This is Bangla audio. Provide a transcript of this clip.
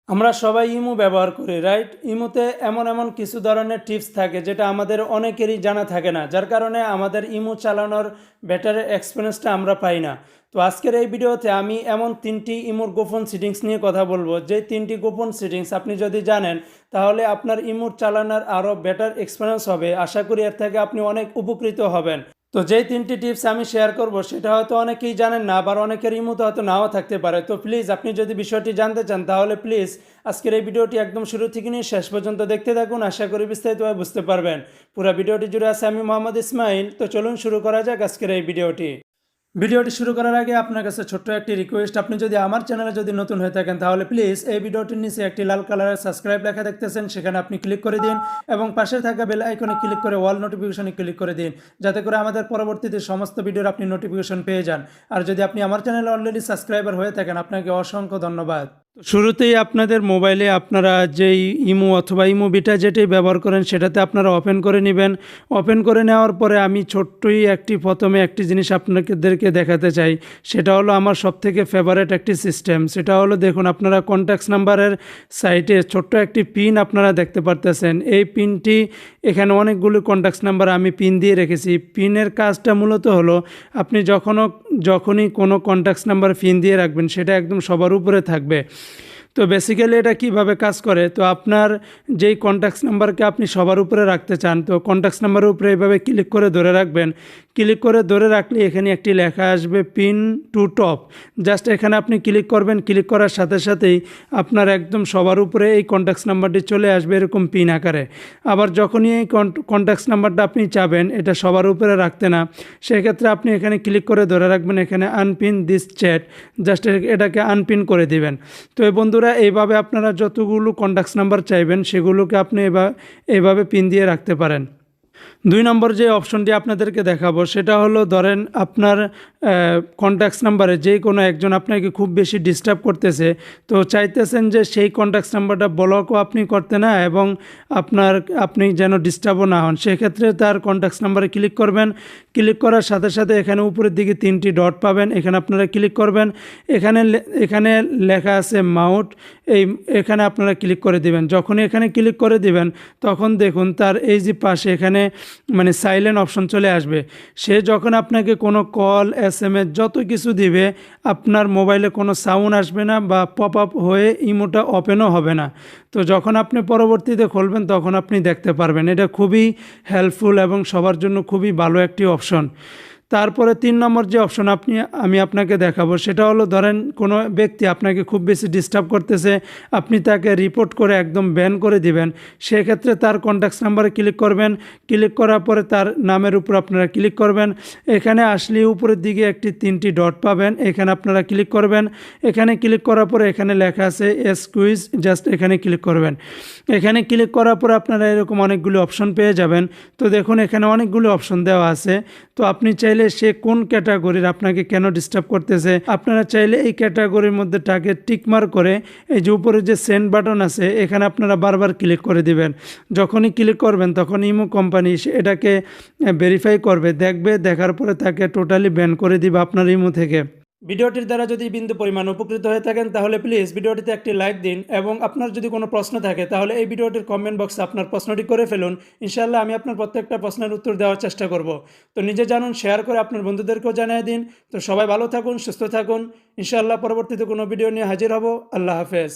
আমরা সবাই ইমো ব্যবহার করি, রাইট? ইমোতে এমন এমন কিছু ধরনের টিপস থাকে যেটা আমাদের অনেকেরই জানা থাকে না, যার কারণে আমাদের ইমো চালানোর বেটার এক্সপিরিয়েন্সটা আমরা পাই না। তো আজকের এই ভিডিওতে আমি এমন 3টি ইমোর গোপন সেটিংস নিয়ে কথা বলবো, যে 3টি গোপন সেটিংস আপনি যদি জানেন তাহলে আপনার ইমোর চালানোর আরও বেটার এক্সপিরিয়েন্স হবে। আশা করি এর থেকে আপনি অনেক উপকৃত হবেন। তো যেই 3টি টিপস আমি শেয়ার করব সেটা হয়তো অনেকেই জানেন না, আবার অনেকের ইমোতে হয়তো নাও থাকতে পারে। তো প্লিজ আপনি যদি বিষয়টি জানতে চান তাহলে প্লিজ আজকের এই ভিডিওটি একদম শুরু থেকে নিয়ে শেষ পর্যন্ত দেখতে থাকুন। আশা করি বিস্তারিতভাবে বুঝতে পারবেন। পুরো ভিডিওটি জুড়ে আছে আমি মোহাম্মদ ইসমাইল। তো চলুন শুরু করা যাক আজকের এই ভিডিওটি শুরু করার আগে আপনার কাছে ছোট্ট একটি রিকোয়েস্ট, আপনি যদি আমার চ্যানেলে যদি নতুন হয়ে থাকেন তাহলে প্লিজ এই ভিডিওটির নিচে একটি লাল কালারের সাবস্ক্রাইব লেখা দেখতেছেন, সেখানে আপনি ক্লিক করে দিন এবং পাশে থাকা বেল আইকনে ক্লিক করে অল নোটিফিকেশনে ক্লিক করে দিন, যাতে করে আমাদের পরবর্তীতে সমস্ত ভিডিওর আপনি নোটিফিকেশন পেয়ে যান। আর যদি আপনি আমার চ্যানেলে অলরেডি সাবস্ক্রাইবার হয়ে থাকেন, আপনাকে অসংখ্য ধন্যবাদ। শুরুতেই আপনাদের মোবাইলে আপনারা যেই ইমো অথবা ইমো বিটা যেটাই ব্যবহার করেন সেটাতে আপনারা ওপেন করে নেবেন। ওপেন করে নেওয়ার পরে আমি ছোট্টই প্রথমে একটি জিনিস আপনাদেরকে দেখাতে চাই। সেটা হলো আমার সবথেকে ফেভারিট একটি সিস্টেম। সেটা হলো, দেখুন, আপনারা কন্ট্যাক্টস নাম্বারের সাইটে ছোট্ট একটি পিন আপনারা দেখতে পারতেছেন। এই পিনটি, এখানে অনেকগুলো কন্ট্যাক্টস নাম্বার আমি পিন দিয়ে রেখেছি। পিনের কাজটা মূলত হলো, আপনি যখনই কোনো কন্ট্যাক্টস নাম্বার পিন দিয়ে রাখবেন সেটা একদম সবার উপরে থাকবে। তো বেসিক্যালি এটা কিভাবে কাজ করে, তো আপনার যেই কন্ট্যাক্টস নাম্বারকে আপনি সবার উপরে রাখতে চান, তো কন্ট্যাক্টস নাম্বারের উপরে এইভাবে ক্লিক করে ধরে রাখবেন। ক্লিক করে ধরে রাখলে এখানে একটি লেখা আসবে পিন টু টপ। জাস্ট এখানে আপনি ক্লিক করবেন। ক্লিক করার সাথে সাথেই আপনার একদম সবার উপরে এই কন্ট্যাক্টস নাম্বারটি চলে আসবে এরকম পিন আকারে। আবার যখনই এই কন্ট্যাক্টস নাম্বারটা আপনি চাবেন এটা সবার উপরে রাখতে না, সেক্ষেত্রে আপনি এখানে ক্লিক করে ধরে রাখবেন, এখানে আনপিন দিস চ্যাট, জাস্ট এটাকে আনপিন করে দিবেন। তো এই বন্ধুরা, এইভাবে আপনারা যতগুলো কন্ট্যাক্টস নাম্বার চাইবেন সেগুলোকে আপনি এইভাবে পিন দিয়ে রাখতে পারেন। 2 নম্বর যে অপশনটি আপনাদেরকে দেখাবো সেটা হলো, ধরেন আপনার কন্ট্যাক্টস নাম্বারে যে কোনো একজন আপনাকে খুব বেশি ডিস্টার্ব করতেছে, তো চাইতেছেন যে সেই কন্ট্যাক্টস নাম্বারটা ব্লকও আপনি করতে না এবং আপনি যেন ডিস্টার্বও না হন। সেক্ষেত্রে তার কন্ট্যাক্টস নাম্বারে ক্লিক করবেন। ক্লিক করার সাথে সাথে এখানে উপরের দিকে 3টি ডট পাবেন, এখানে আপনারা ক্লিক করবেন। এখানে লেখা আছে মাউট, এখানে আপনারা ক্লিক করে দিবেন। যখনই এখানে ক্লিক করে দিবেন তখন দেখুন তার এই যে পাশে এখানে মানে সাইলেন্ট অপশন চলে আসবে। সে যখন আপনাকে কোনো কল, SMS যত কিছু দিবে, আপনার মোবাইলে কোনো সাউন্ড আসবে না বা পপ আপ হয়ে ইমোটা ওপেনও হবে না। তো যখন আপনি পরবর্তীতে খুলবেন তখন আপনি দেখতে পারবেন। এটা খুবই হেল্পফুল এবং সবার জন্য খুবই ভালো একটি অপশন। তারপরে 3 নম্বর যে অপশন আমি আপনাকে দেখাবো সেটা হলো, ধরেন কোনো ব্যক্তি আপনাকে খুব বেশি ডিস্টার্ব করতেছে, আপনি তাকে রিপোর্ট করে একদম ব্যান করে দিবেন। সেক্ষেত্রে তার কন্ট্যাক্টস নাম্বারে ক্লিক করবেন। ক্লিক করার পরে তার নামের উপর আপনারা ক্লিক করবেন। এখানে আসলে উপরের দিকে 3টি ডট পাবেন, এখানে আপনারা ক্লিক করবেন। এখানে ক্লিক করার পরে এখানে লেখা আছে স্কুইজ, জাস্ট এখানে ক্লিক করবেন। এখানে ক্লিক করার পরে আপনারা এরকম অনেকগুলো অপশন পেয়ে যাবেন। তো দেখুন এখানে অনেকগুলো অপশন দেওয়া আছে। তো আপনি চাইলে সে কোন ক্যাটাগরির, আপনাকে কেন ডিস্টার্ব করতেছে, আপনারা চাইলে এই ক্যাটাগরির মধ্যে টাকে টিকমার্ক করে এই যে উপরে যে সেন্ড বাটন আছে এখানে আপনারা বারবার ক্লিক করে দিবেন। যখনই ক্লিক করবেন তখন ইমো কোম্পানি এটাকে ভেরিফাই করবে, দেখবে, দেখার পরে তাকে টোটালি ব্যান করে দিবে আপনার ইমো থেকে। ভিডিওটির দ্বারা যদি বিন্দু পরিমাণ উপকৃত হয়ে থাকেন তাহলে প্লিজ ভিডিওটিতে একটি লাইক দিন এবং আপনার যদি কোনো প্রশ্ন থাকে তাহলে এই ভিডিওটির কমেন্ট বক্সে আপনার প্রশ্নটি করে ফেলুন। ইনশাআল্লাহ আমি আপনার প্রত্যেকটা প্রশ্নের উত্তর দেওয়ার চেষ্টা করব। তো নিজে জানুন, শেয়ার করে আপনার বন্ধুদেরকেও জানিয়ে দিন। তো সবাই ভালো থাকুন, সুস্থ থাকুন। ইনশাআল্লাহ পরবর্তীতে কোনো ভিডিও নিয়ে হাজির হব। আল্লাহ হাফেজ।